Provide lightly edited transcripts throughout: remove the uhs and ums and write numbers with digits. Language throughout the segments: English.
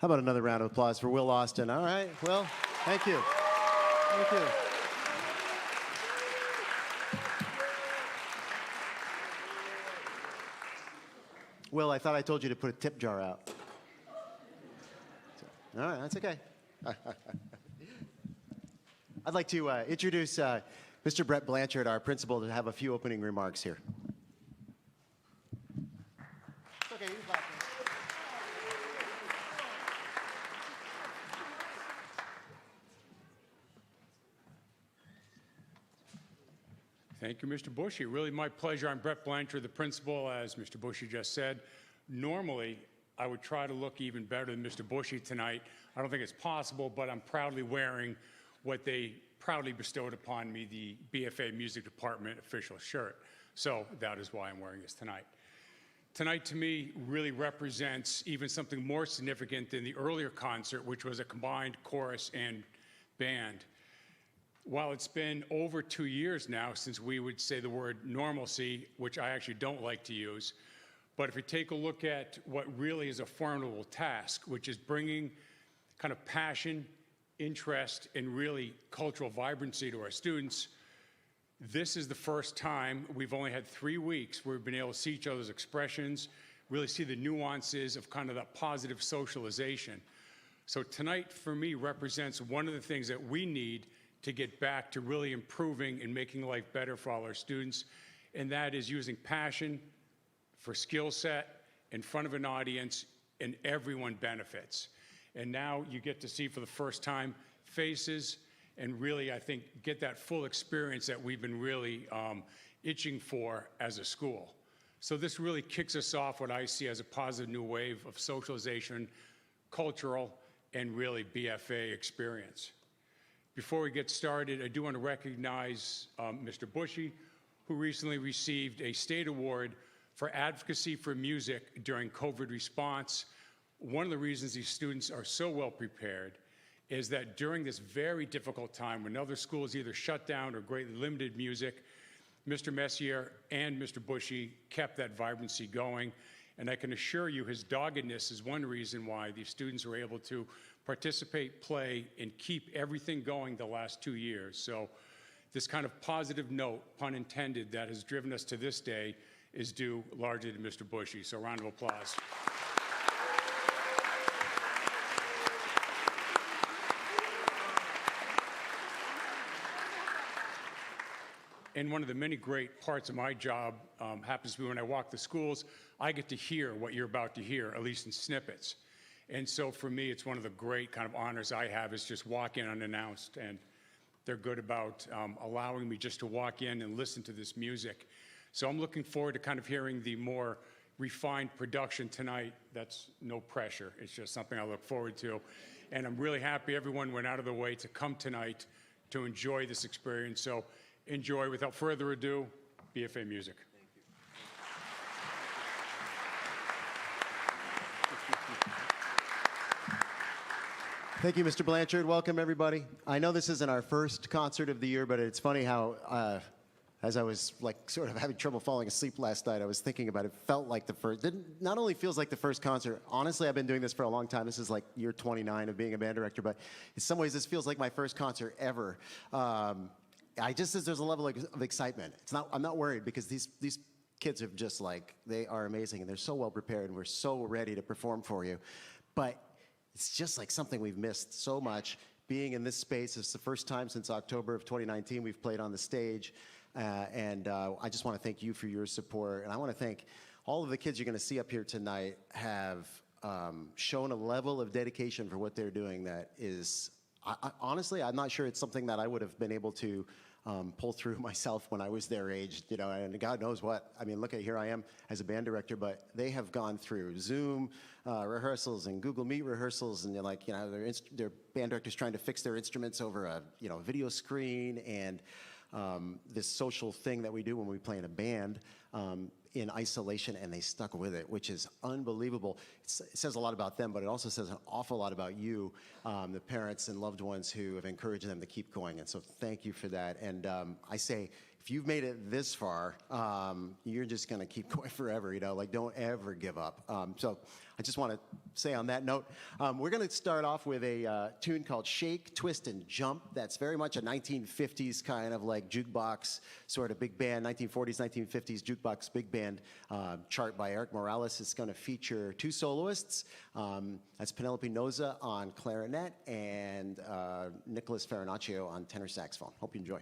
How about another round of applause for Will Austin? All right, Will, thank you. Thank you. Will, I thought I told you to put a tip jar out. All right, that's okay. I'd like to introduce Mr. Brett Blanchard, our principal, to have a few opening remarks here. It's okay, you clap. Thank you, Mr. Bushy. Really my pleasure. I'm Brett Blanchard, the principal, as Mr. Bushy just said. Normally, I would try to look even better than Mr. Bushy tonight. I don't think it's possible, but I'm proudly wearing what they proudly bestowed upon me, the BFA Music Department official shirt. So that is why I'm wearing this tonight. Tonight, to me, really represents even something more significant than the earlier concert, which was a combined chorus and band. While it's been over 2 years now since we would say the word normalcy, which I actually don't like to use, but if you take a look at what really is a formidable task, which is bringing kind of passion, interest, and really cultural vibrancy to our students, this is the first time, we've only had 3 weeks where we've been able to see each other's expressions, really see the nuances of kind of that positive socialization. So tonight, for me, represents one of the things that we need to get back to really improving and making life better for all our students, and that is using passion for skill set in front of an audience, and everyone benefits. And now you get to see for the first time faces and really, I think, get that full experience that we've been really itching for as a school. So this really kicks us off what I see as a positive new wave of socialization, cultural, and really BFA experience. Before we get started, I do want to recognize Mr. Bushy, who recently received a state award for advocacy for music during COVID response. One of the reasons these students are so well prepared is that during this very difficult time when other schools either shut down or greatly limited music, Mr. Messier and Mr. Bushy kept that vibrancy going. And I can assure you his doggedness is one reason why these students were able to participate, play, and keep everything going the last 2 years. So this kind of positive note, pun intended, that has driven us to this day is due largely to Mr. Bushy. So round of applause. And one of the many great parts of my job happens to be when I walk the schools, I get to hear what you're about to hear, at least in snippets. And so for me, it's one of the great kind of honors I have is just walk in unannounced, and they're good about allowing me just to walk in and listen to this music. So I'm looking forward to kind of hearing the more refined production tonight. That's no pressure. It's just something I look forward to. And I'm really happy everyone went out of their way to come tonight to enjoy this experience. So enjoy. Without further ado, BFA music. Thank you, Mr. Blanchard. Welcome, everybody. I know this isn't our first concert of the year, but it's funny how, as I was like sort of having trouble falling asleep last night, I was thinking about it. Felt like the first. Not only feels like the first concert. Honestly, I've been doing this for a long time. This is like year 29 of being a band director, but in some ways, this feels like my first concert ever. There's a level of excitement. I'm not worried because these kids are just like, they are amazing and they're so well prepared and we're so ready to perform for you. But it's just like something we've missed so much. Being in this space, it's the first time since October of 2019 we've played on the stage. I just want to thank you for your support. And I want to thank all of the kids you're going to see up here tonight have shown a level of dedication for what they're doing that is, honestly, I'm not sure it's something that I would have been able to pull through myself when I was their age, you know, and God knows what. I mean, look at, here I am as a band director, but they have gone through Zoom rehearsals and Google Meet rehearsals, and they're like, you know, their band directors trying to fix their instruments over a, you know, video screen, and this social thing that we do when we play in a band in isolation, and they stuck with it, which is unbelievable. It says a lot about them, but it also says an awful lot about you, the parents and loved ones who have encouraged them to keep going, and so thank you for that. And I say, if you've made it this far, you're just going to keep going forever, you know, like don't ever give up. So I just want to say on that note, we're going to start off with a tune called Shake, Twist, and Jump. That's very much a 1950s kind of like jukebox sort of big band, 1940s, 1950s jukebox big band chart by Eric Morales. It's going to feature two soloists. That's Penelope Noza on clarinet and Nicholas Farinaccio on tenor saxophone. Hope you enjoy.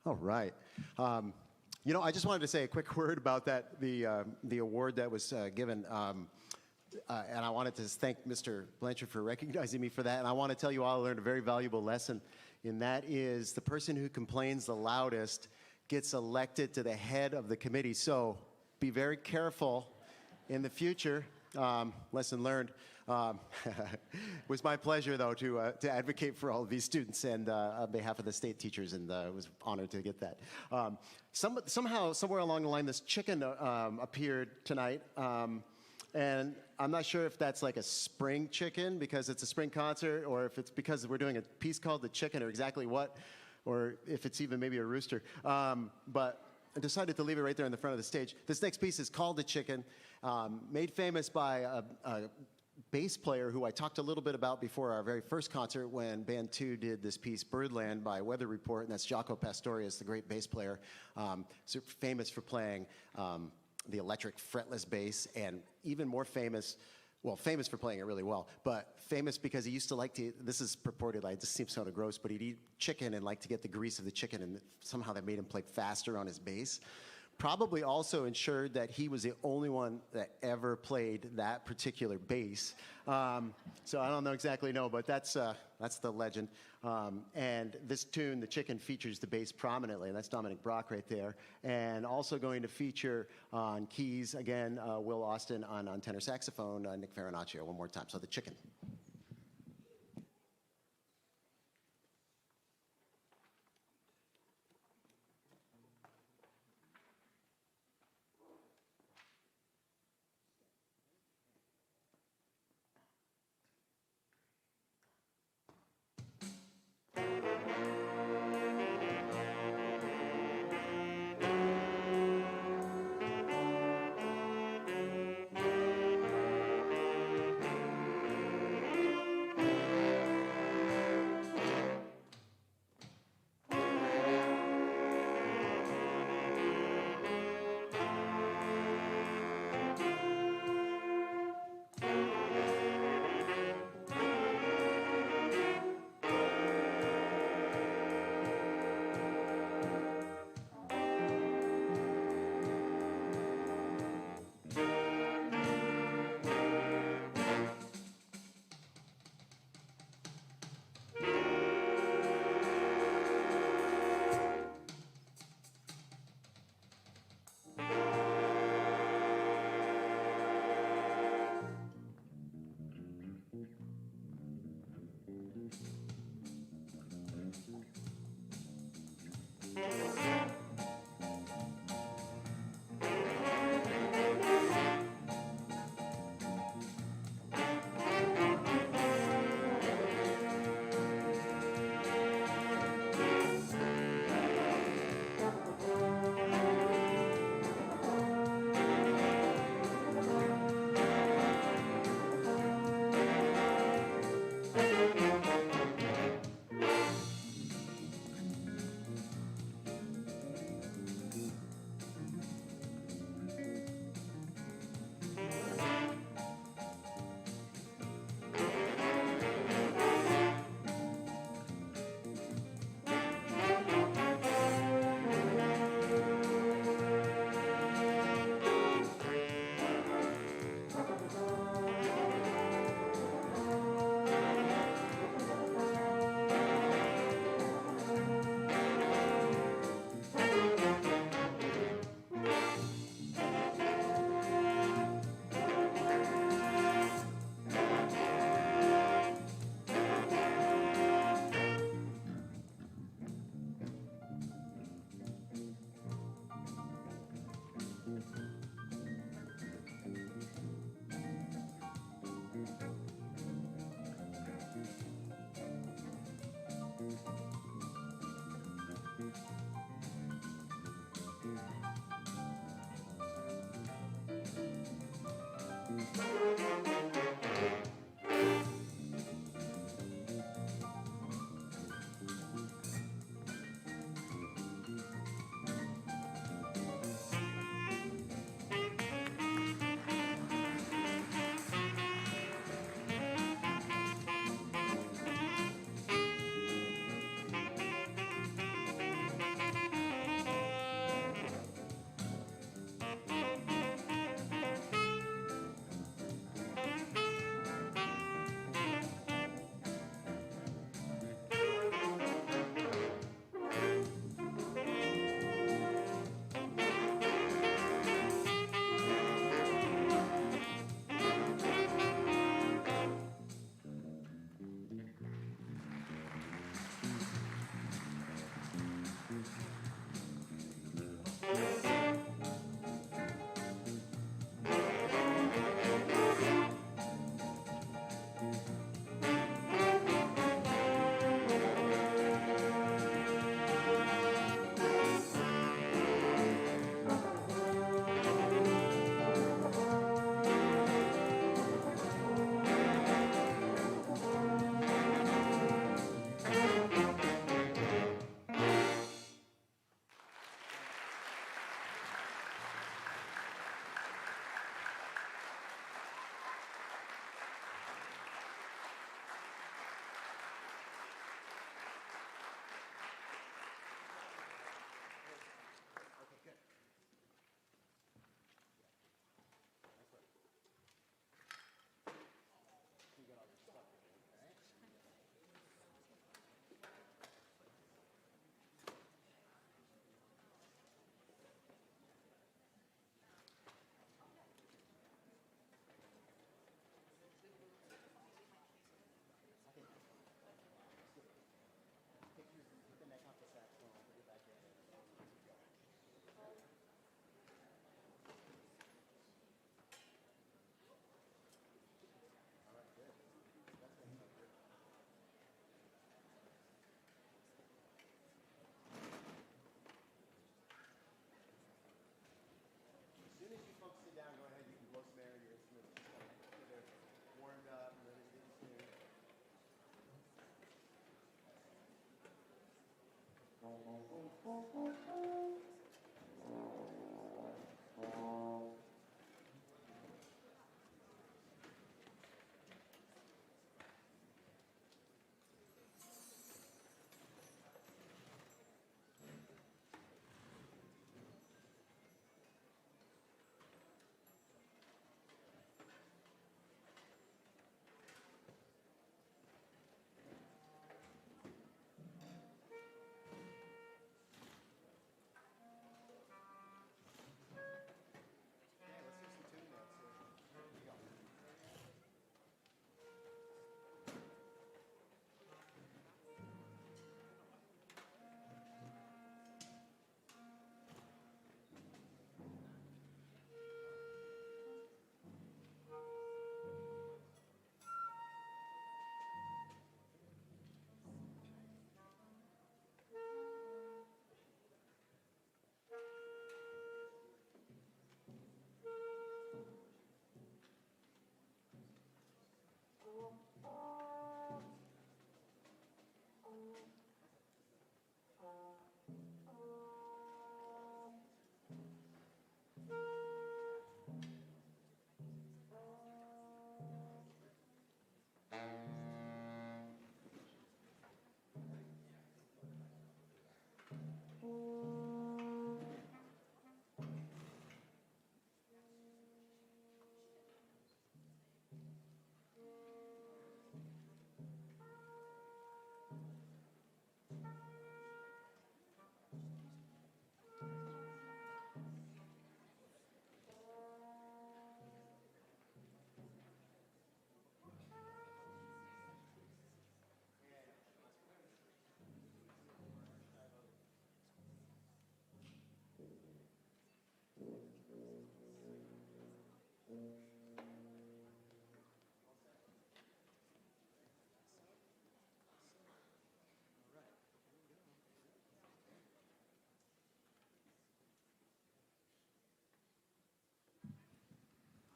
All right. I just wanted to say a quick word about that, the award that was given. And I wanted to thank Mr. Blanchard for recognizing me for that. And I want to tell you all I learned a very valuable lesson, and that is the person who complains the loudest gets elected to the head of the committee. So be very careful in the future. Lesson learned. It was my pleasure, though, to advocate for all of these students and on behalf of the state teachers, and I was honored to get that. Somehow, somewhere along the line, this chicken appeared tonight. And I'm not sure if that's like a spring chicken because it's a spring concert, or if it's because we're doing a piece called The Chicken, or exactly what, or if it's even maybe a rooster. But I decided to leave it right there in the front of the stage. This next piece is called The Chicken, made famous by a bass player who I talked a little bit about before our very first concert when Band 2 did this piece, Birdland, by Weather Report, and that's Jaco Pastorius, the great bass player, famous for playing the electric fretless bass, and even more famous, well, famous for playing it really well, but famous because he used to like to, this is purported, it just seems kind of gross, but he'd eat chicken and like to get the grease of the chicken, and somehow that made him play faster on his bass. Probably also ensured that he was the only one that ever played that particular bass. So I don't exactly know, but that's the legend. And this tune, The Chicken, features the bass prominently, and that's Dominic Brock right there. And also going to feature on keys, again, Will Austin, on tenor saxophone, Nick Farinaccio one more time. So The Chicken.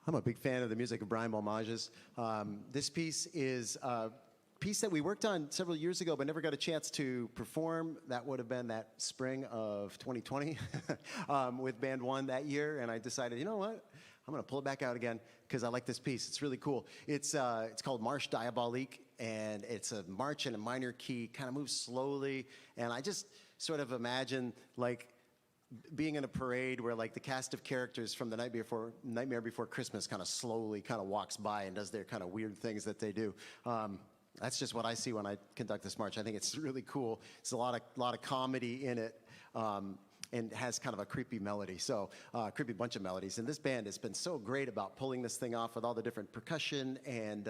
I'm a big fan of the music of Brian Balmage's. This piece is a piece that we worked on several years ago but never got a chance to perform. That would have been that spring of 2020 with Band 1 that year, and I decided, you know what? I'm going to pull it back out again because I like this piece. It's really cool. It's called Marche Diabolique, and it's a march in a minor key, kind of moves slowly, and I just sort of imagine like being in a parade where like the cast of characters from the Nightmare Before Christmas kind of slowly kind of walks by and does their kind of weird things that they do. That's just what I see when I conduct this march. I think it's really cool. It's a lot of comedy in it. And has kind of a creepy melody, so creepy bunch of melodies. And this band has been so great about pulling this thing off with all the different percussion and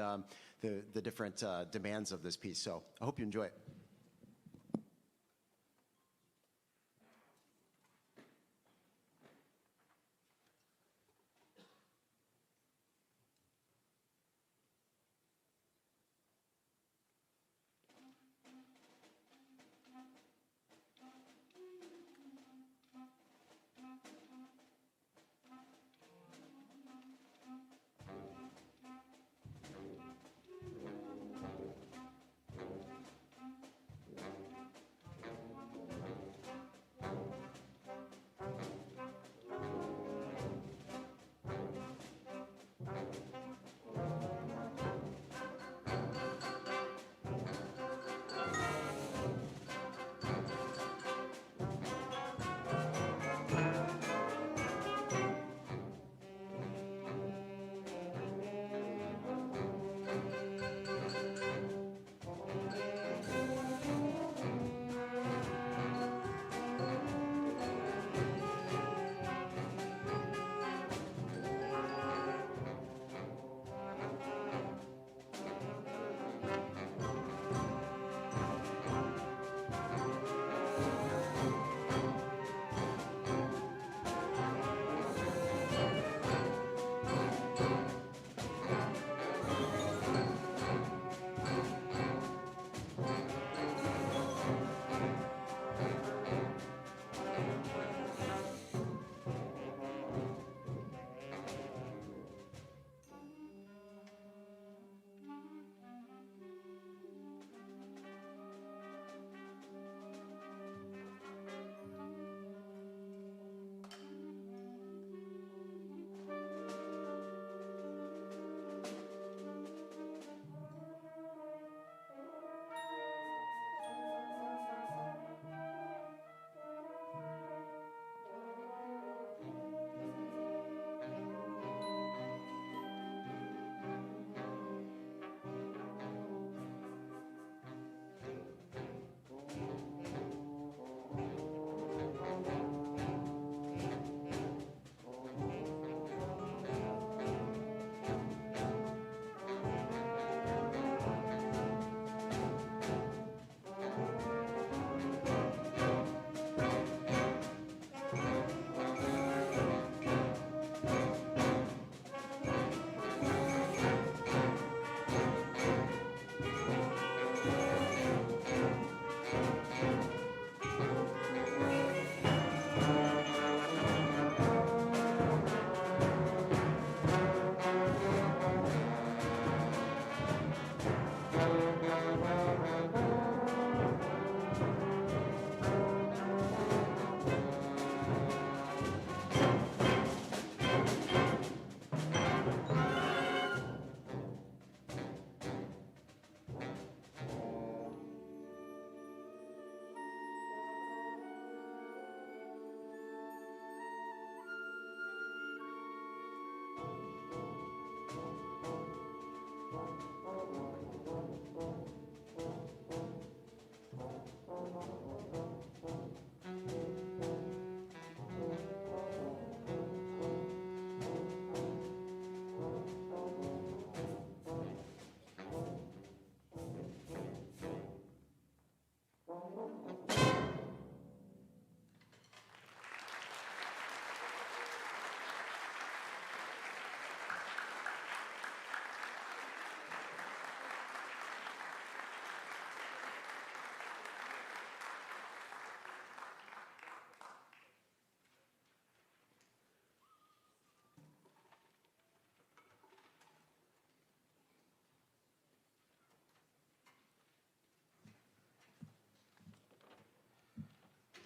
the different demands of this piece. So I hope you enjoy it.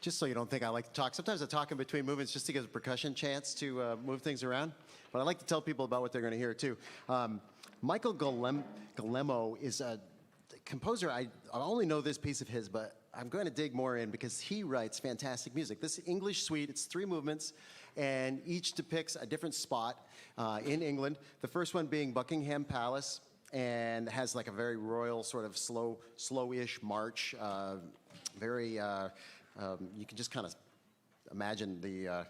just so you don't think I like to talk, sometimes I talk in between movements just to give a percussion chance to move things around. But I like to tell people about what they're going to hear, too. Michael Guillermo is a composer. I only know this piece of his, but I'm going to dig more in because he writes fantastic music. This English suite, it's 3 movements, and each depicts a different spot in England. The first one being Buckingham Palace, and has like a very royal sort of slow-ish march. You can just kind of imagine the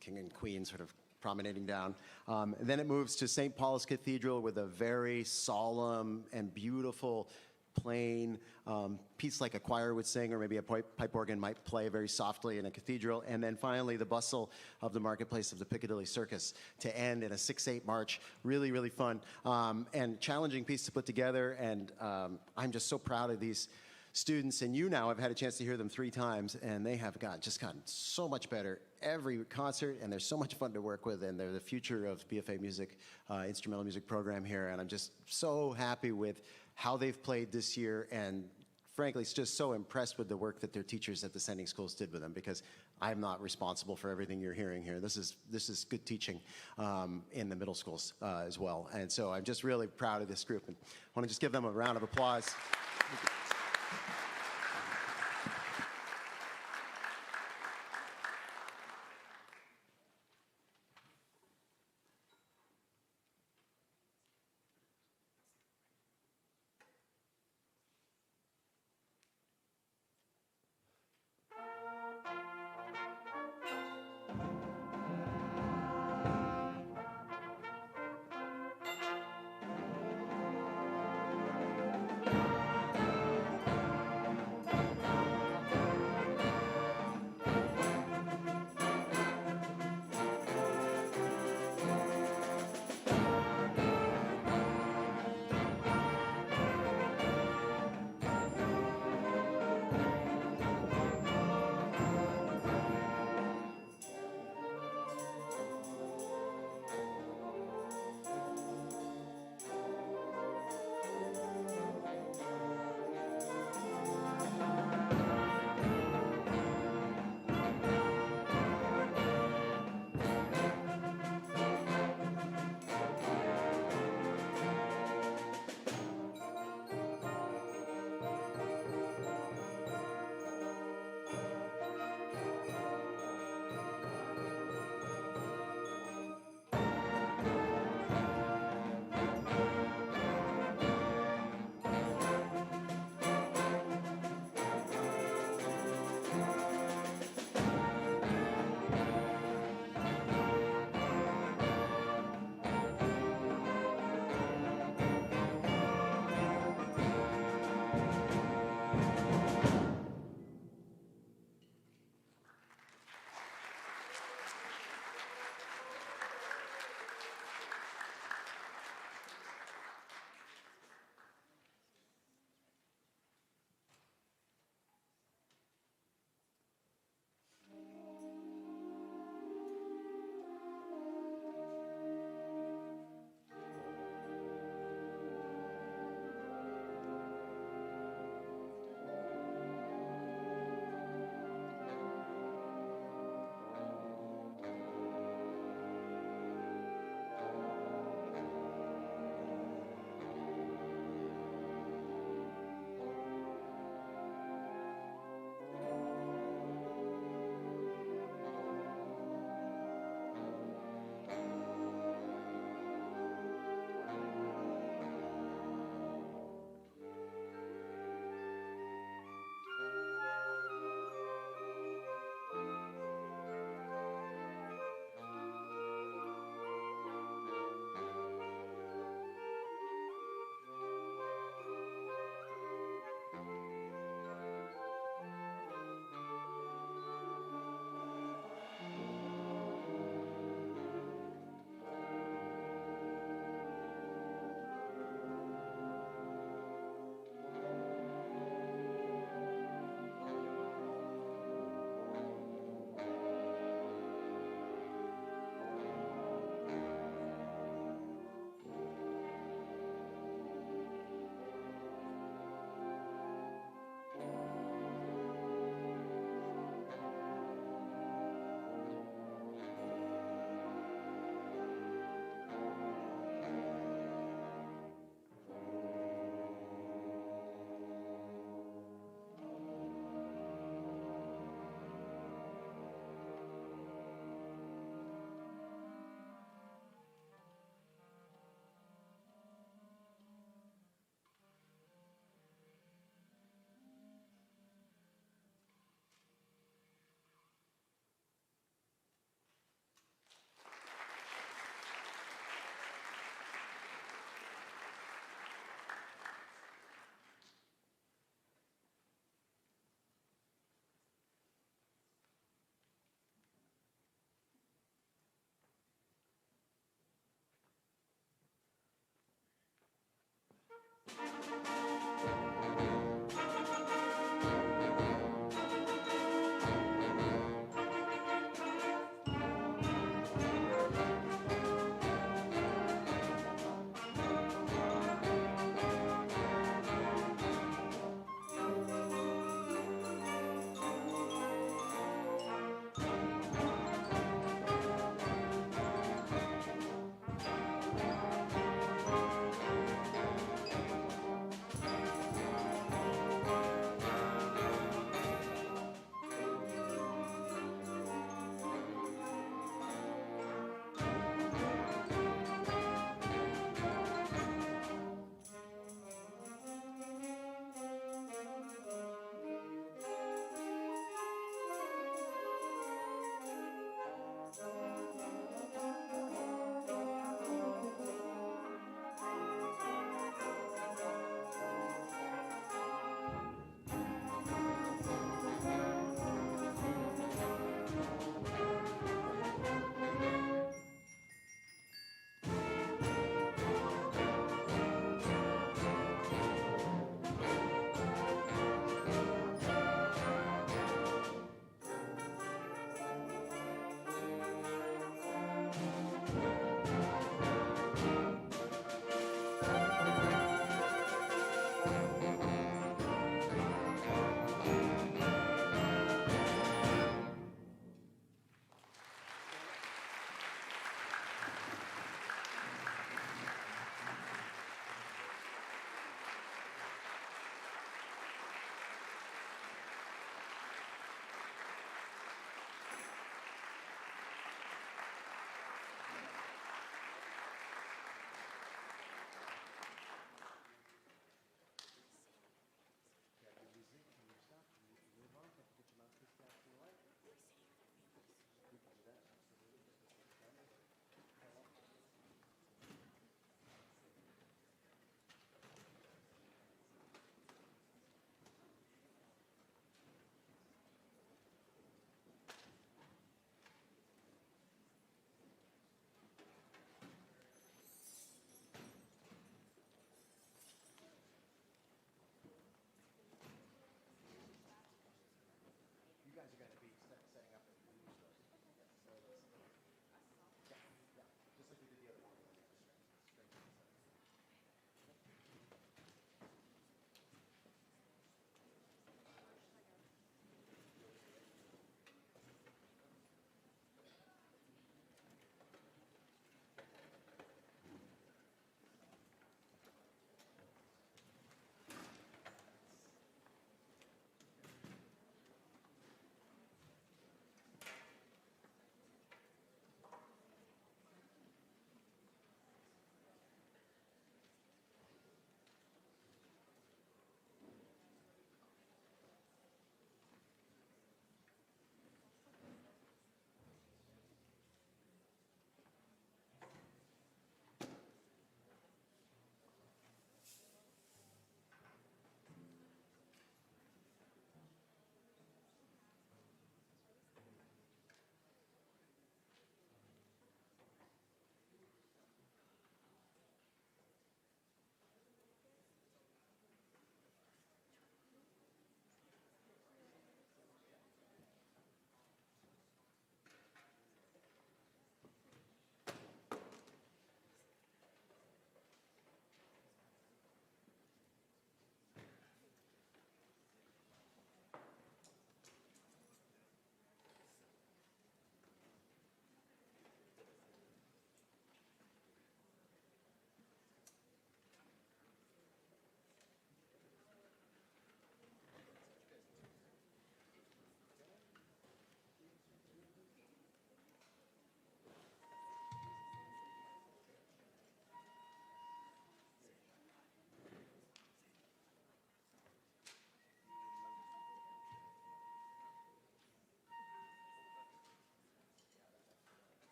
king and queen sort of promenading down. And then it moves to St. Paul's Cathedral with a very solemn and beautiful plain piece like a choir would sing, or maybe a pipe organ might play very softly in a cathedral. And then finally, the bustle of the marketplace of the Piccadilly Circus to end in a 6/8 march. Really, really fun and challenging piece to put together. And I'm just so proud of these students, and you now have had a chance to hear them 3 times, and they have just gotten so much better every concert, and they're so much fun to work with, and they're the future of BFA music, instrumental music program here, and I'm just so happy with how they've played this year, and frankly, it's just so impressed with the work that their teachers at the sending schools did with them, because I'm not responsible for everything you're hearing here. This is good teaching in the middle schools as well, and so I'm just really proud of this group, and I want to just give them a round of applause.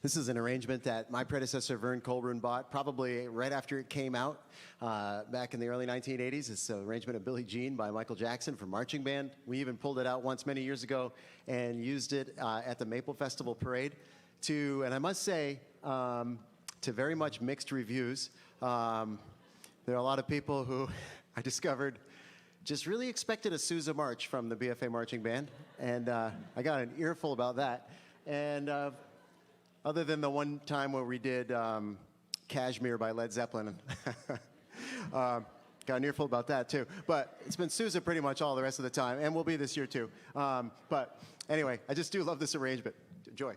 This is an arrangement that my predecessor, Vern Colburn, bought probably right after it came out back in the early 1980s. It's an arrangement of Billie Jean by Michael Jackson for marching band. We even pulled it out once many years ago and used it at the Maple Festival Parade and I must say, to very much mixed reviews. There are a lot of people who I discovered just really expected a Sousa march from the BFA marching band, and I got an earful about that. And other than the one time where we did Kashmir by Led Zeppelin, got an earful about that too. But it's been Sousa pretty much all the rest of the time, and will be this year too. But anyway, I just do love this arrangement. Enjoy.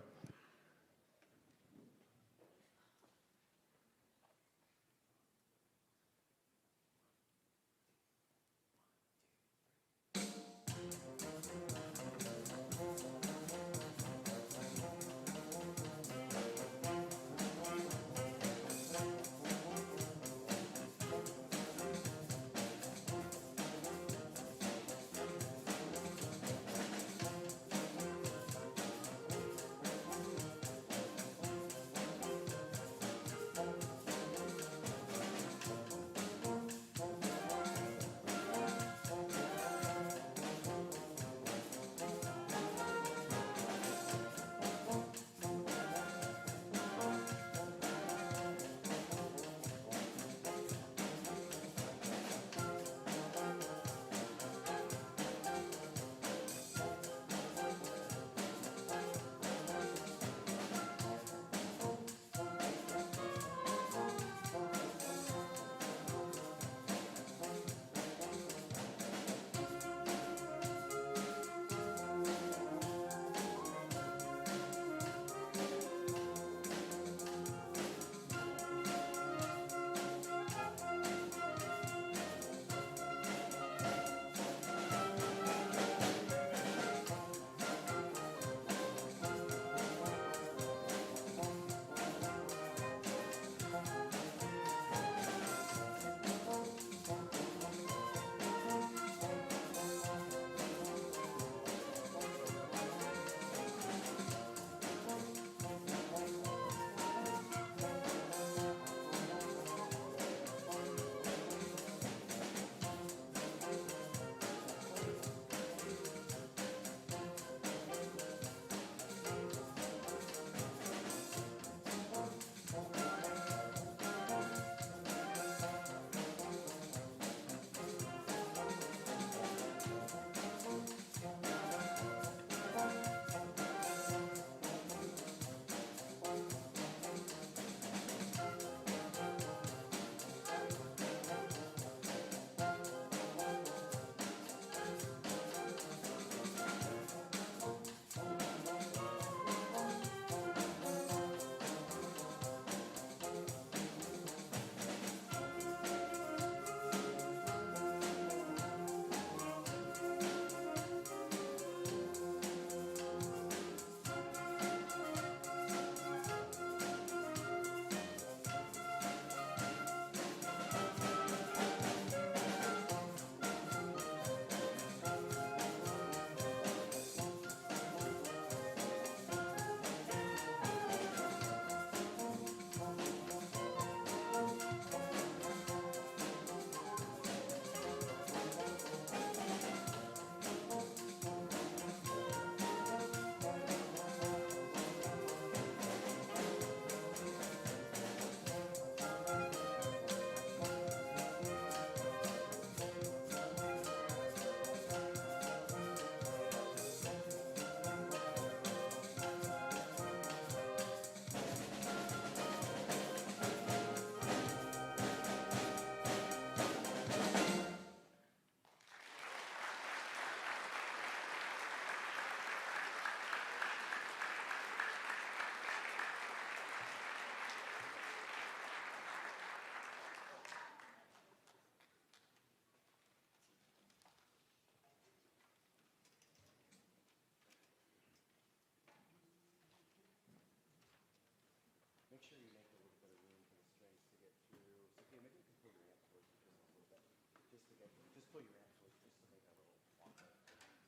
Make sure you make a little bit of room for the strings to get through. So, maybe you can pull your amp towards you just a little bit. Just pull your amp towards just to make a little walk. Okay, thanks.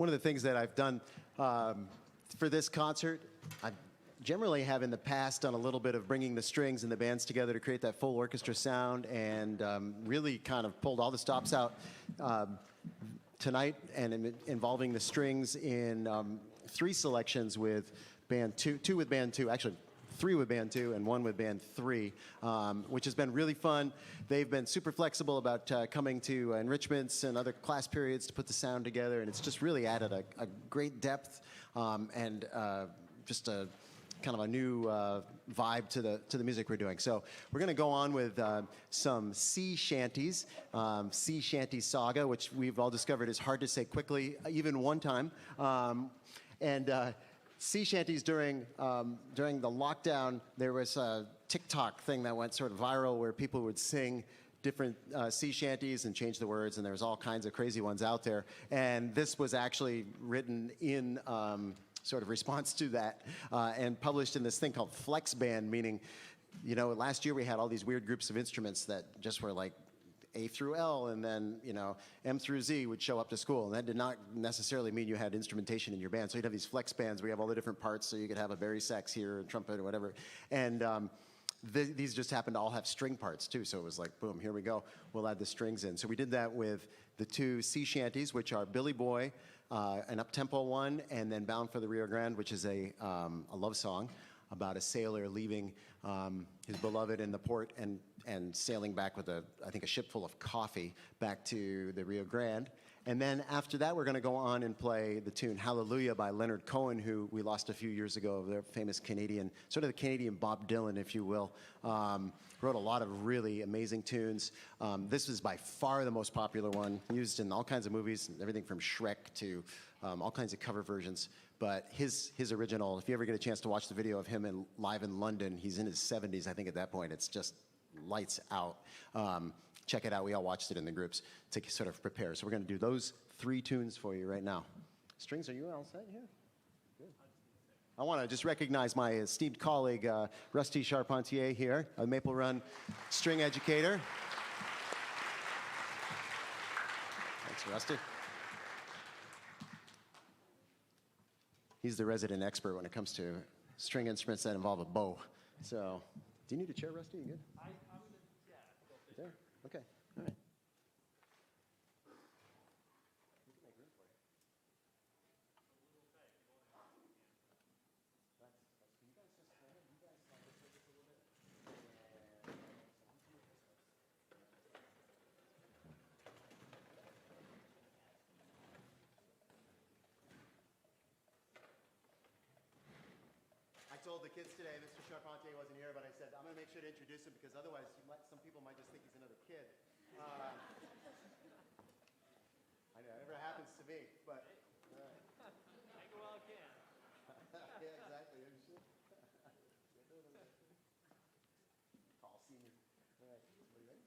one of the things that I've done for this concert, I generally have in the past done a little bit of bringing the strings and the bands together to create that full orchestra sound, and really kind of pulled all the stops out tonight, and involving the strings in 3 selections with band 2, 2 with band 2, actually 3 with band 2 and 1 with band 3, which has been really fun. They've been super flexible about coming to enrichments and other class periods to put the sound together, and it's just really added a great depth and just a kind of a new vibe to the music we're doing. So we're going to go on with some sea shanties, Sea Shanty Saga, which we've all discovered is hard to say quickly, even one time. Sea shanties during the lockdown, there was a TikTok thing that went sort of viral where people would sing different sea shanties and change the words, and there was all kinds of crazy ones out there. And this was actually written in sort of response to that and published in this thing called Flex Band, meaning, you know, last year we had all these weird groups of instruments that just were like A through L, and then, you know, M through Z would show up to school. And that did not necessarily mean you had instrumentation in your band. So you'd have these flex bands where you have all the different parts, so you could have a bari sax here, a trumpet, or whatever. And these just happened to all have string parts, too. So it was like, boom, here we go. We'll add the strings in. So we did that with the 2 sea shanties, which are Billy Boy, an up-tempo one, and then Bound for the Rio Grande, which is a love song about a sailor leaving his beloved in the port and sailing back with I think a ship full of coffee back to the Rio Grande. And then after that, we're going to go on and play the tune Hallelujah by Leonard Cohen, who we lost a few years ago, the famous Canadian, sort of the Canadian Bob Dylan, if you will. Wrote a lot of really amazing tunes. This is by far the most popular one, used in all kinds of movies, everything from Shrek to all kinds of cover versions. But his original, if you ever get a chance to watch the video of him live in London, he's in his 70s, I think, at that point. It's just lights out. Check it out. We all watched it in the groups to sort of prepare. So we're going to do those 3 tunes for you right now. Strings, are you all set here? Good. I want to just recognize my esteemed colleague, Rusty Charpentier here, a Maple Run string educator. Thanks, Rusty. He's the resident expert when it comes to string instruments that involve a bow. So, do you need a chair, Rusty? You good? There? Okay. All right. I told the kids today, Mr. Charpentier wasn't here, but I said, I'm going to make sure to introduce him because otherwise some people might just think he's another kid. I know, it never happens to me, but... Take it while it can. Yeah, exactly. Call senior. All right, are you ready?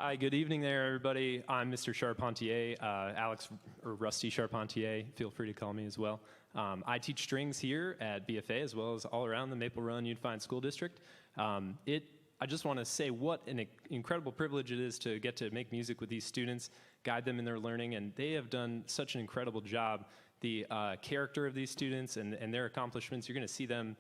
Hi, good evening there, everybody. I'm Mr. Charpentier, Alex or Rusty Charpentier. Feel free to call me as well. I teach strings here at BFA as well as all around the Maple Run Unified School District. I just want to say what an incredible privilege it is to get to make music with these students, guide them in their learning, and they have done such an incredible job. The character of these students and their accomplishments, you're going to see them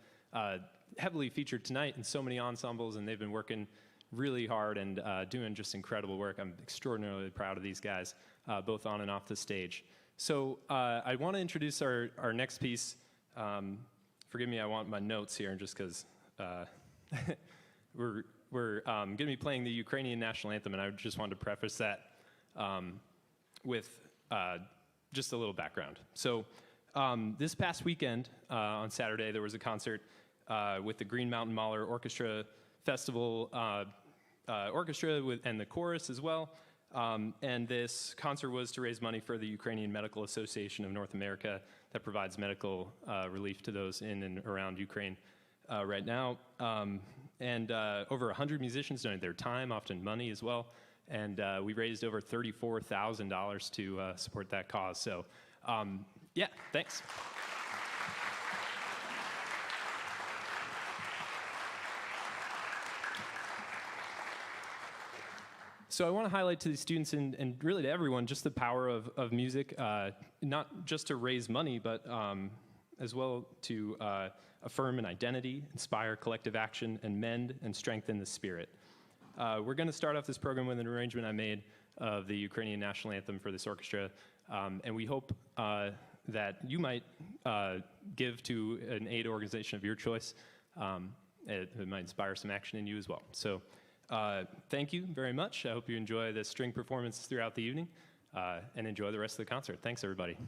heavily featured tonight in so many ensembles, and they've been working really hard and doing just incredible work. I'm extraordinarily proud of these guys, both on and off the stage. So I want to introduce our next piece. Forgive me, I want my notes here just because we're going to be playing the Ukrainian national anthem, and I just wanted to preface that with just a little background. So this past weekend, on Saturday, there was a concert with the Green Mountain Mahler Orchestra Festival Orchestra and the chorus as well. And this concert was to raise money for the Ukrainian Medical Association of North America that provides medical relief to those in and around Ukraine right now. And over 100 musicians donated their time, often money as well. And we raised over $34,000 to support that cause. So yeah, thanks. So I want to highlight to the students and really to everyone just the power of music, not just to raise money, but as well to affirm an identity, inspire collective action, and mend and strengthen the spirit. We're going to start off this program with an arrangement I made of the Ukrainian national anthem for this orchestra, and we hope that you might give to an aid organization of your choice. It might inspire some action in you as well. So. Thank you very much. I hope you enjoy the string performance throughout the evening and enjoy the rest of the concert. Thanks, everybody.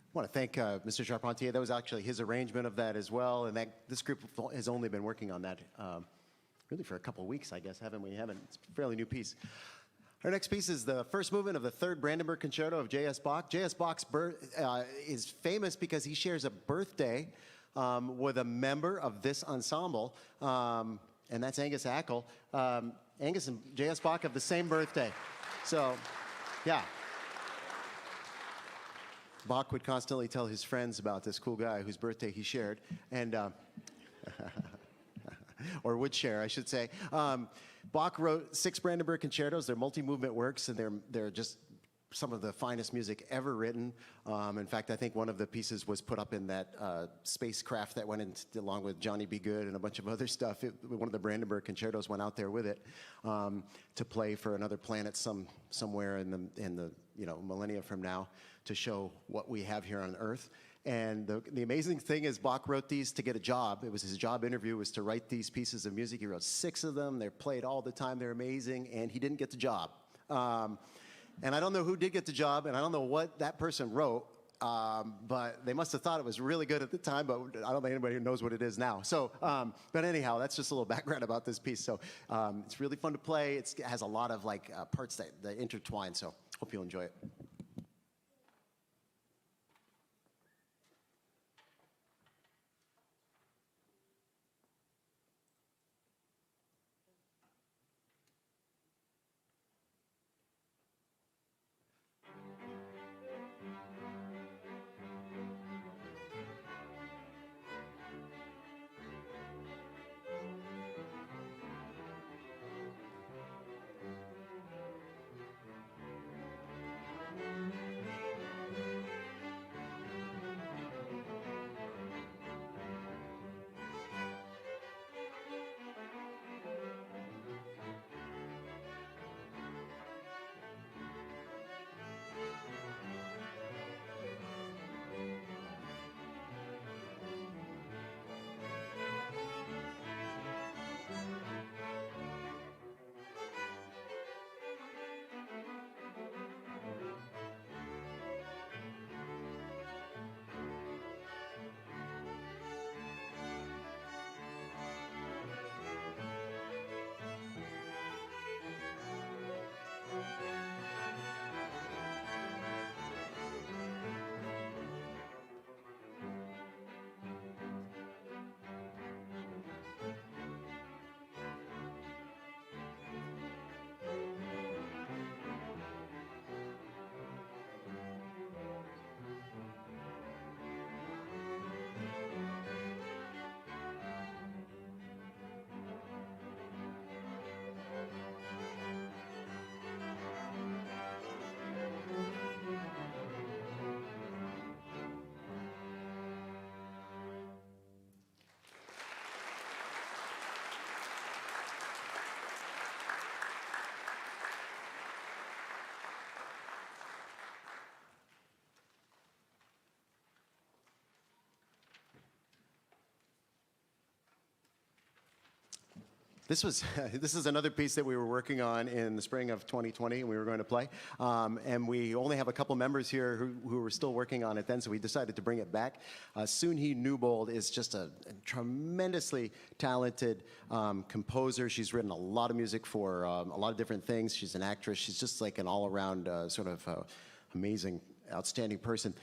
I want to thank Mr. Charpentier. That was actually his arrangement of that as well, and this group has only been working on that really for a couple of weeks, I guess, haven't we? It's a fairly new piece. Our next piece is the first movement of the third Brandenburg Concerto of J.S. Bach. J.S. Bach's is famous because he shares a birthday with a member of this ensemble, and that's Angus Ackel. Angus and J.S. Bach have the same birthday, so yeah. Bach would constantly tell his friends about this cool guy whose birthday he shared, and or would share, I should say. Bach wrote 6 Brandenburg concertos. They're multi-movement works, and they're just some of the finest music ever written. In fact, I think one of the pieces was put up in that spacecraft that went in along with Johnny B. Good and a bunch of other stuff. One of the Brandenburg concertos went out there with it to play for another planet somewhere in the millennia from now, to show what we have here on Earth. And the amazing thing is Bach wrote these to get a job. It was his job interview was to write these pieces of music. He wrote 6 of them. They're played all the time. They're amazing. And he didn't get the job. And I don't know who did get the job, and I don't know what that person wrote, but they must have thought it was really good at the time, but I don't think anybody knows what it is now. So, but anyhow, that's just a little background about this piece. So it's really fun to play. It has a lot of parts that intertwine, so hope you'll enjoy it. This is another piece that we were working on in the spring of 2020, and we were going to play. And we only have a couple members here who were still working on it then, so we decided to bring it back. Soon-Hee Newbold is just a tremendously talented composer. She's written a lot of music for a lot of different things. She's an actress. She's just like an all-around sort of amazing, outstanding person.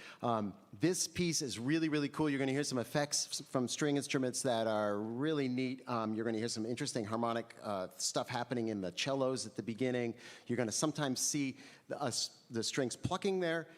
This piece is really, really cool. You're going to hear some effects from string instruments that are really neat. You're going to hear some interesting harmonic stuff happening in the cellos at the beginning. You're going to sometimes see the strings plucking there,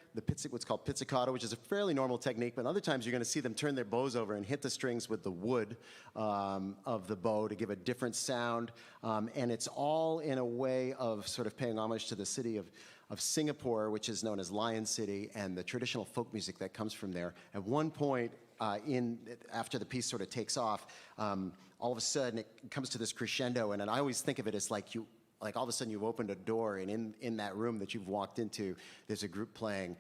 what's called pizzicato, which is a fairly normal technique, but other times you're going to see them turn their bows over and hit the strings with the wood of the bow to give a different sound. And it's all in a way of sort of paying homage to the city of Singapore, which is known as Lion City, and the traditional folk music that comes from there. At one point, after the piece sort of takes off, all of a sudden it comes to this crescendo, and I always think of it as like all of a sudden you've opened a door, and in that room that you've walked into, there's a group playing,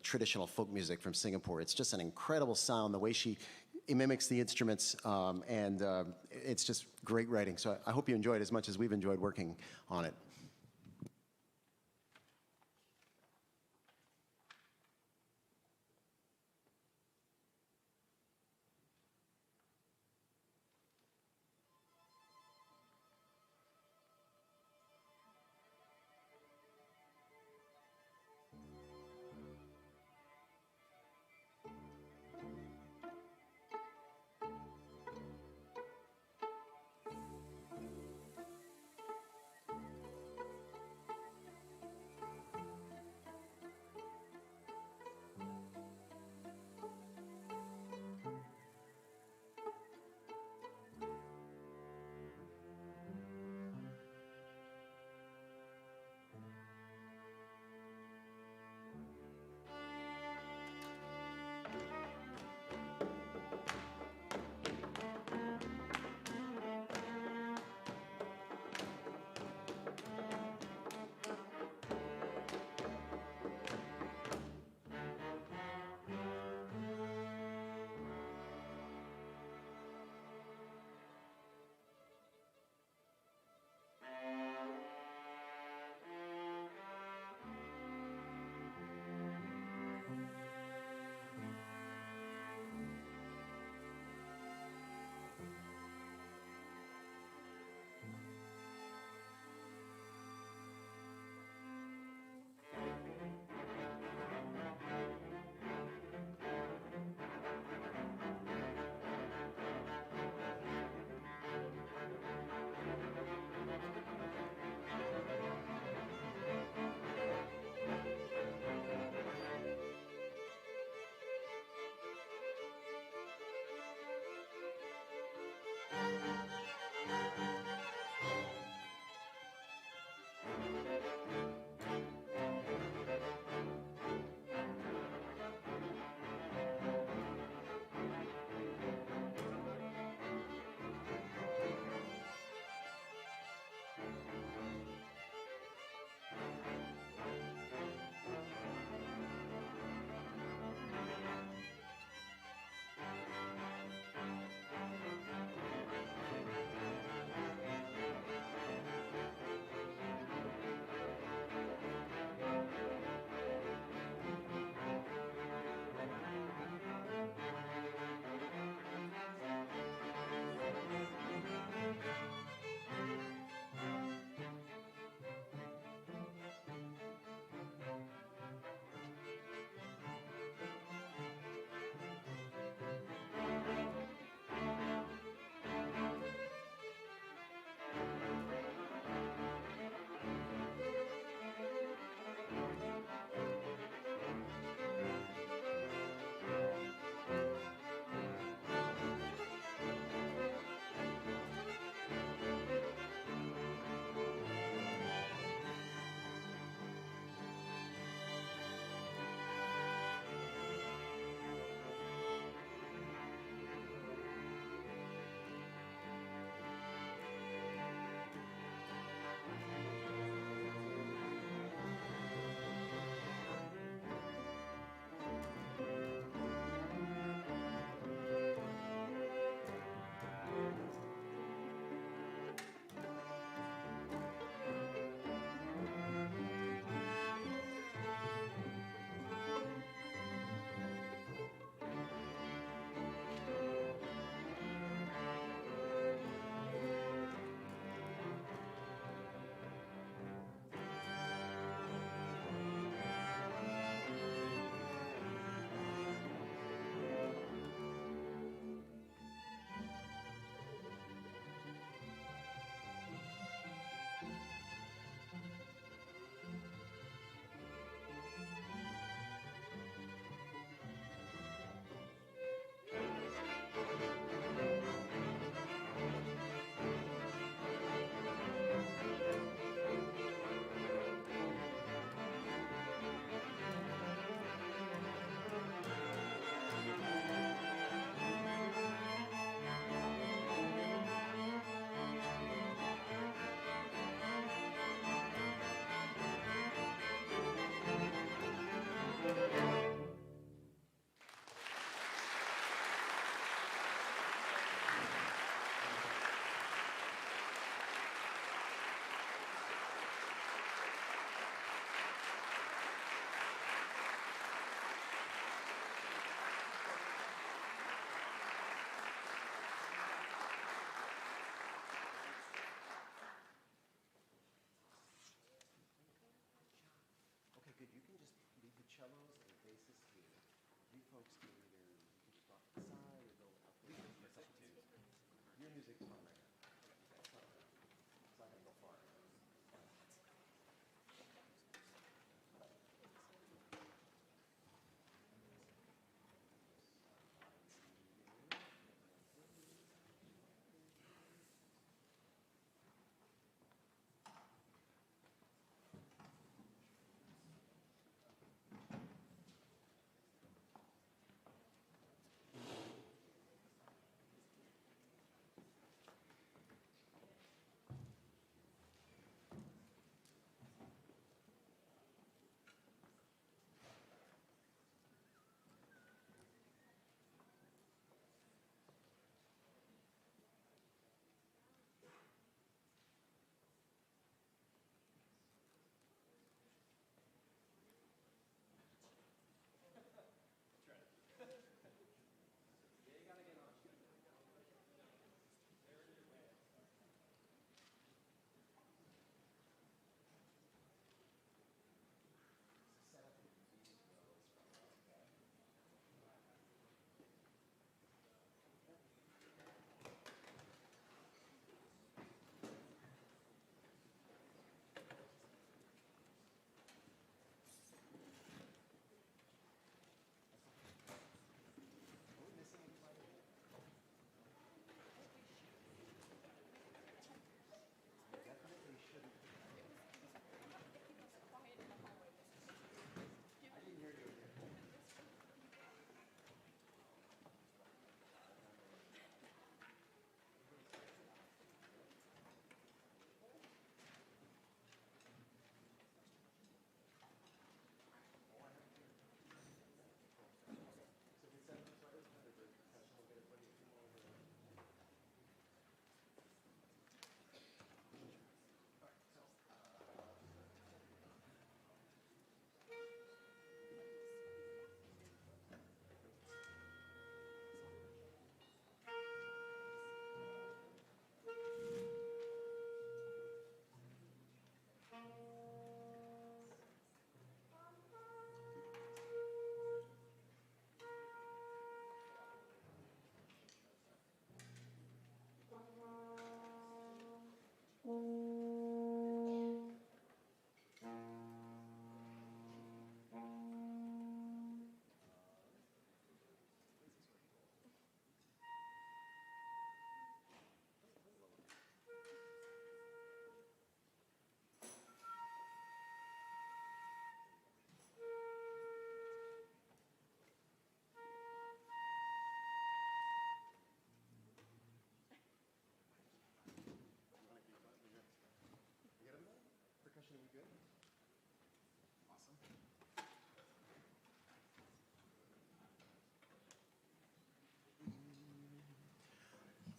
traditional folk music from Singapore. It's just an incredible sound, the way it mimics the instruments, and it's just great writing. So I hope you enjoy it as much as we've enjoyed working on it.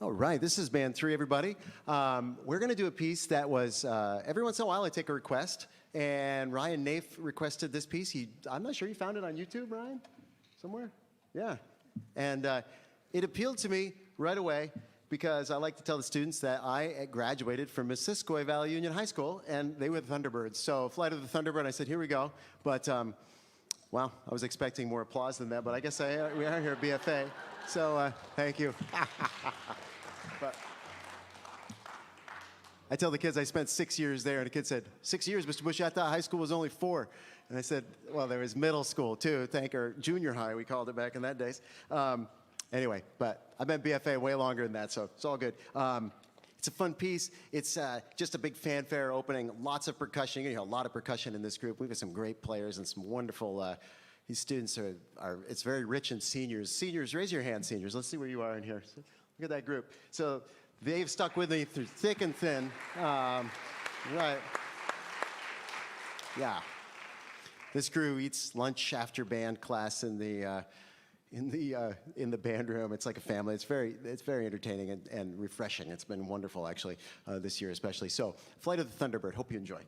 All right, this is band 3, everybody. We're going to do a piece that was, every once in a while I take a request, and Ryan Naif requested this piece. I'm not sure you found it on YouTube, Ryan? Somewhere? Yeah. And it appealed to me right away because I like to tell the students that I graduated from Missisquoi Valley Union High School, and they were the Thunderbirds. So Flight of the Thunderbird, I said, here we go. But, well, I was expecting more applause than that, but I guess we are here at BFA. So thank you. But I tell the kids I spent 6 years there, and the kid said, 6 years, Mr. Bush, I thought high school was only 4. And I said, well, there was middle school, too. Or junior high, we called it back in that days. Anyway, but I've been BFA way longer than that, so it's all good. It's a fun piece. It's just a big fanfare opening, lots of percussion. You know, a lot of percussion in this group. We've got some great players and some wonderful, these students are, it's very rich in seniors. Seniors, raise your hand, seniors. Let's see where you are in here. Look at that group. So they've stuck with me through thick and thin. Right. Yeah. This crew eats lunch after band class in the band room. It's like a family. It's very entertaining and refreshing. It's been wonderful, actually, this year especially. So, Flight of the Thunderbird. Hope you enjoy.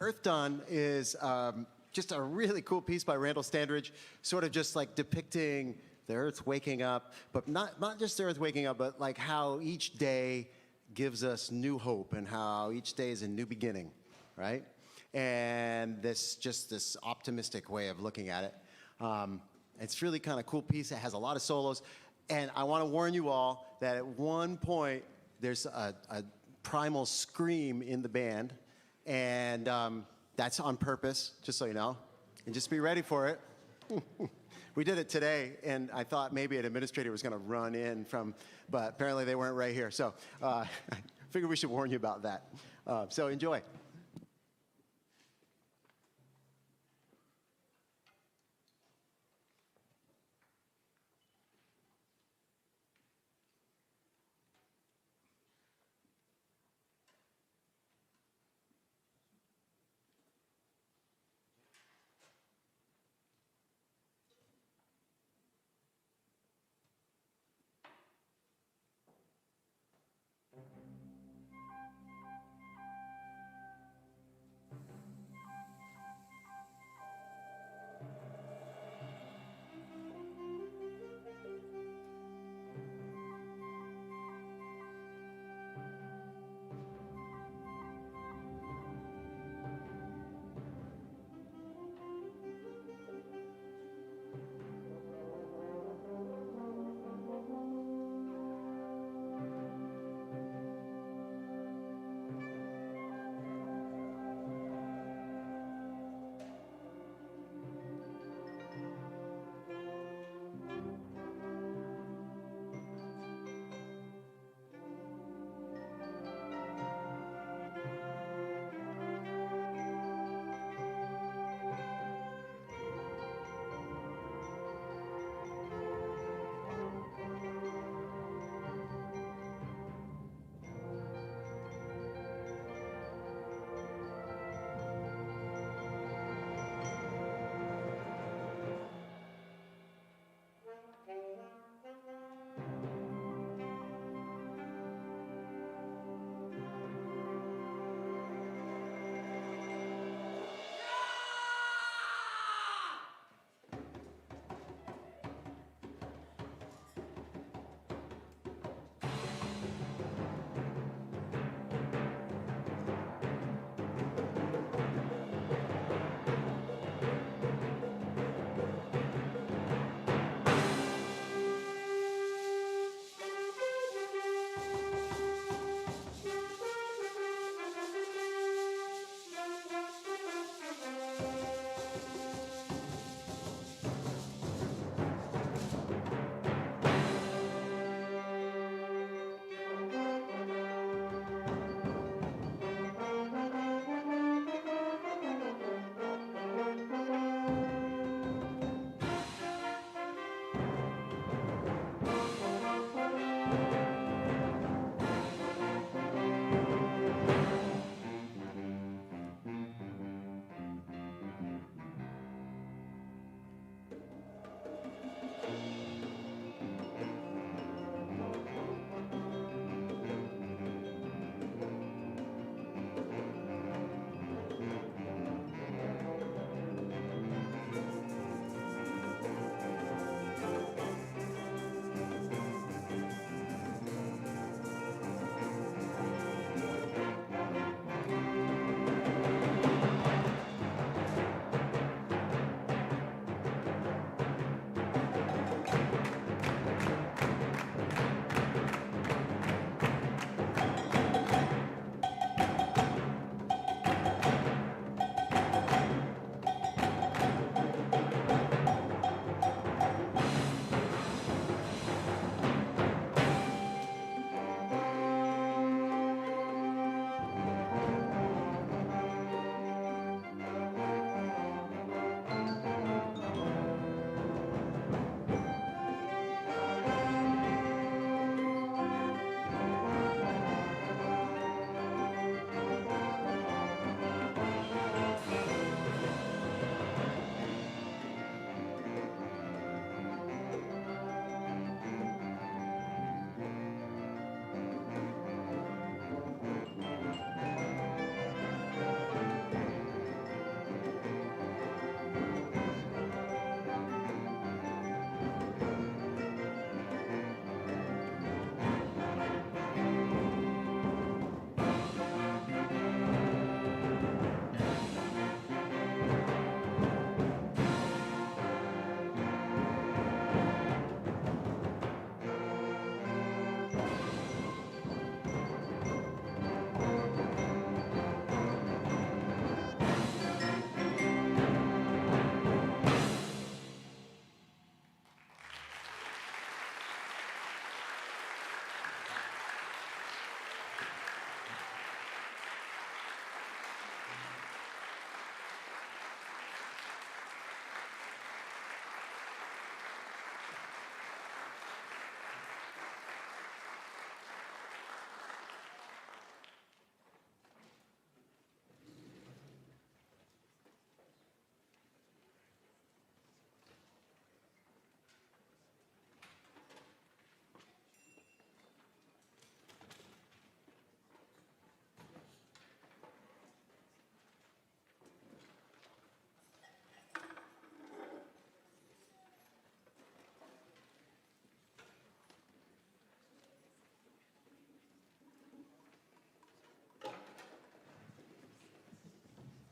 Earth Dawn is just a really cool piece by Randall Standridge, sort of just like depicting the Earth's waking up, but not just the Earth waking up, but like how each day gives us new hope and how each day is a new beginning, right? And this optimistic way of looking at it. It's really kind of cool piece. It has a lot of solos. And I want to warn you all that at one point, there's a primal scream in the band. And that's on purpose, just so you know. And just be ready for it. We did it today, and I thought maybe an administrator was going to run in but apparently they weren't right here. So I figured we should warn you about that. So enjoy.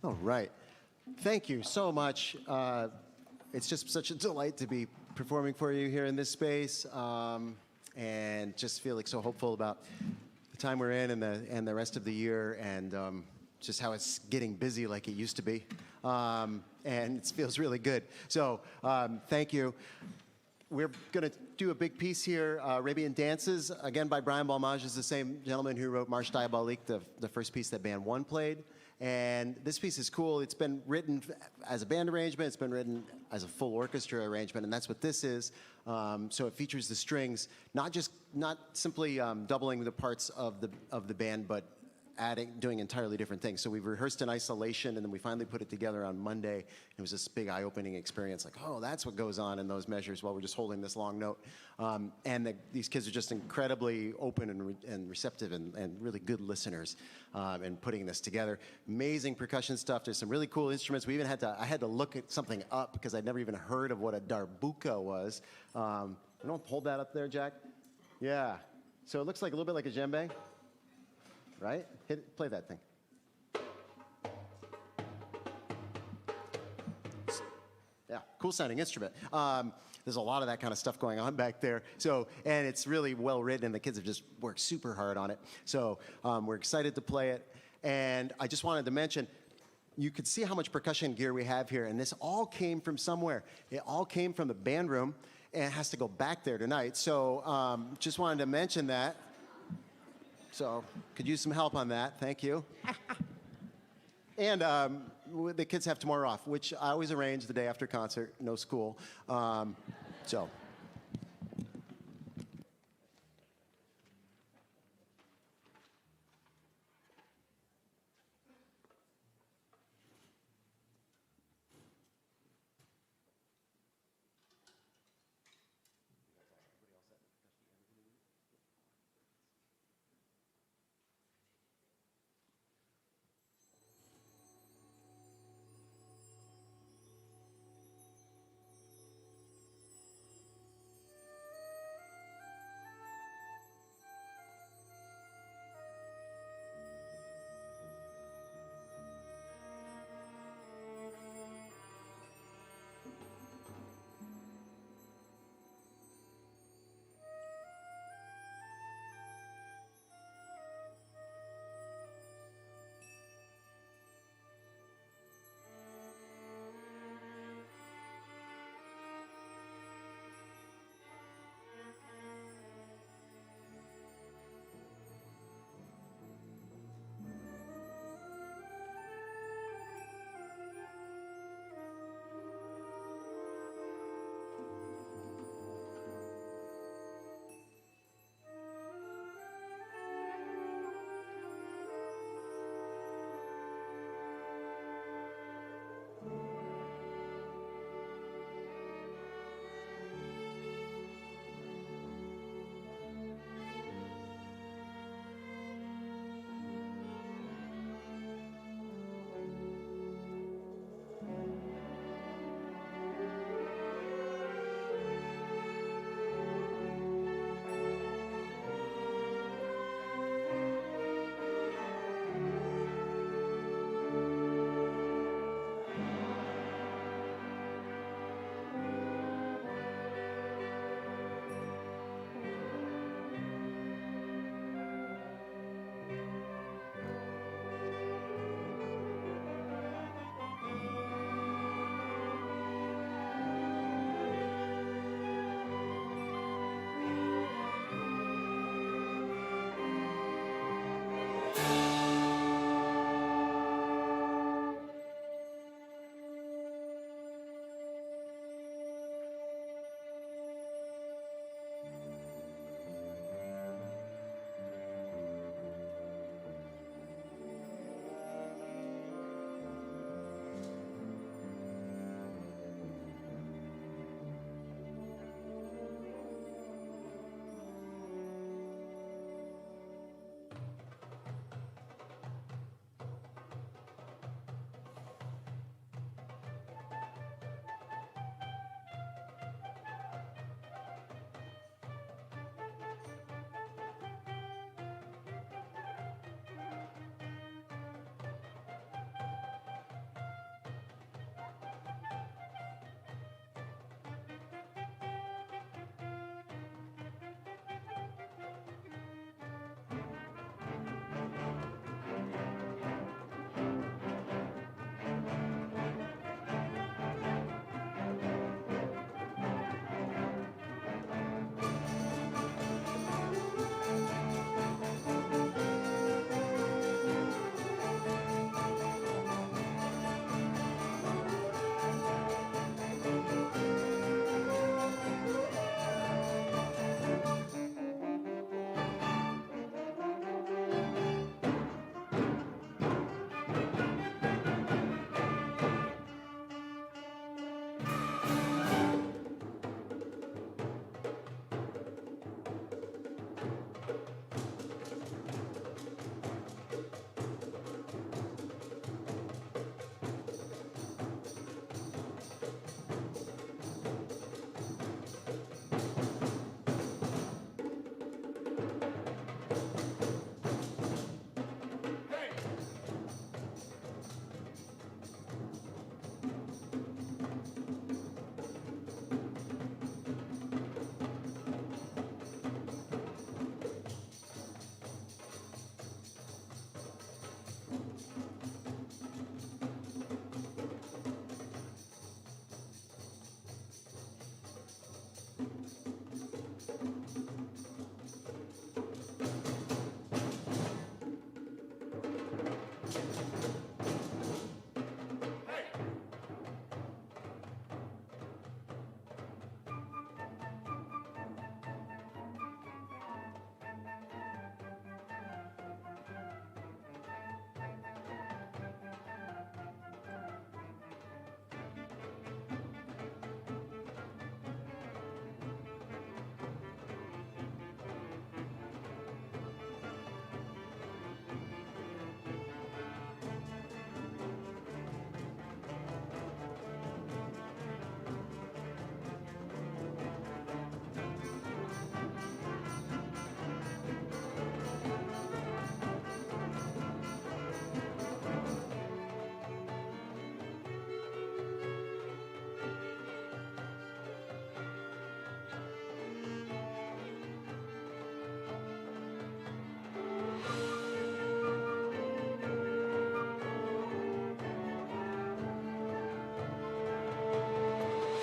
All right. Thank you so much. It's just such a delight to be performing for you here in this space, and just feel like so hopeful about the time we're in and the rest of the year, and just how it's getting busy like it used to be. And it feels really good. So thank you. We're going to do a big piece here, Arabian Dances, again by Brian Balmage, is the same gentleman who wrote Marche Diabolique, the first piece that Band 1 played. And this piece is cool. It's been written as a band arrangement. It's been written as a full orchestra arrangement, and that's what this is. So it features the strings, not simply doubling the parts of the band, but doing entirely different things. So we've rehearsed in isolation, and then we finally put it together on Monday. It was this big eye-opening experience, like, oh, that's what goes on in those measures while we're just holding this long note. And these kids are just incredibly open and receptive and really good listeners in putting this together. Amazing percussion stuff. There's some really cool instruments. I had to look at something up because I'd never even heard of what a darbuka was. Don't hold that up there, Jack. Yeah. So it looks like a little bit like a djembe. Right? Play that thing. Yeah, cool sounding instrument. There's a lot of that kind of stuff going on back there. So, and it's really well written, and the kids have just worked super hard on it. So we're excited to play it. And I just wanted to mention, you could see how much percussion gear we have here, and this all came from somewhere. It all came from the band room, and it has to go back there tonight. So just wanted to mention that. So could use some help on that. Thank you. And the kids have tomorrow off, which I always arrange the day after concert. No school. So.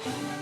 Thank you.